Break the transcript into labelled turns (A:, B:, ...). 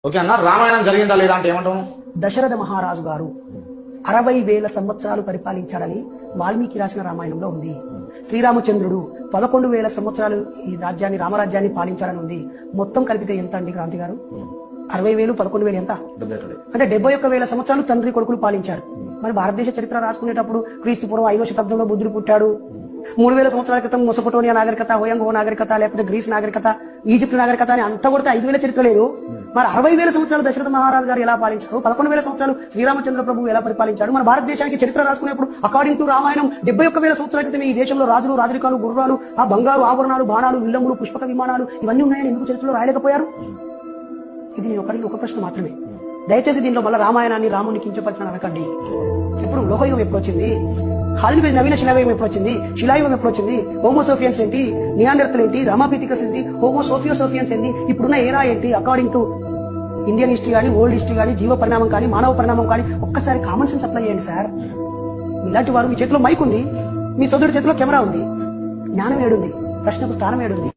A: Okay అన్న, రామాయణం జరిగిందా లేదా అంటే ఏమంటాము?
B: దశరథ మహారాజు గారు 60,000 సంవత్సరాలు పరిపాలించాడని వాల్మీకి రాసిన రామాయణంలో ఉంది. శ్రీరామచంద్రుడు 11,000 సంవత్సరాలు ఈ రాజ్యాన్ని రామరాజ్యాన్ని పాలించాడని ఉంది. మొత్తం కలిపితే ఎంత అండి క్రాంతి గారు? 60,000 11,000 ఎంత అంటే 71,000 సంవత్సరాలు తండ్రి కొడుకులు పాలించారు. మరి భారతదేశ చరిత్ర రాసుకునేటప్పుడు క్రీస్తు పూర్వం 5వ శతాబ్దంలో బుద్ధుడు పుట్టాడు. 3,000 సంవత్సరాల క్రితం మొసపోటోనియా నాగరికత, హోయంగో నాగరికత, లేకపోతే గ్రీస్ నాగరికత, ఈజిప్ట్ నాగరికత అని అంతా కొడితే 5,000 చరిత్ర లేదు. మరి 60,000 సంవత్సరాలు దశరథ మహారాజు గారు ఎలా పాలించారు? 11,000 సంవత్సరాలు శ్రీరామచంద్ర ప్రభు ఎలా పరిపాలించాడు? మన భారతదేశానికి చరిత్ర రాసుకునేప్పుడు అకార్డింగ్ టు రామాయణం 71,000 సంవత్సరాల క్రితం ఈ దేశంలో రాజులు, రాజరికాలు, గుర్రాలు, ఆ బంగారు ఆభరణాలు, బాణాలు, విల్లములు, పుష్పక విమానాలు ఇవన్నీ ఉన్నాయని ఎందుకు చరిత్రలో రాయలేకపోయారు? ఇది నేను ఒక ప్రశ్న మాత్రమే. దయచేసి దీనిలో మళ్ళీ రామాయణాన్ని రాముని కించపరిచిన అనకండి. ఎప్పుడు లోహయుగం ఎప్పుడు వచ్చింది? నవీన శిలాయుగం ఎప్పుడు వచ్చింది? శిలాయుగం ఎప్పుడు వచ్చింది? హోమోసోఫియన్స్ ఏంటి? నియాండర్తల్ ఏంటి? రామాపిథికస్ ఏంటి? హోమోసోఫియోసోఫియన్స్ ఏంటి? ఇప్పుడున్న ఏరా ఏంటి? అకార్డింగ్ టు ఇండియన్ హిస్టరీ కానీ, వరల్డ్ హిస్టరీ కానీ, జీవ పరిణామం కానీ, మానవ పరిణామం కానీ ఒక్కసారి కామన్ సెన్స్ అప్లై చేయండి సార్. ఇలాంటి వారు, మీ చేతిలో మైక్ ఉంది, మీ సోదరుడి చేతిలో కెమెరా ఉంది, జ్ఞానం ఏడుంది? ప్రశ్నకు స్థానం ఏడుంది?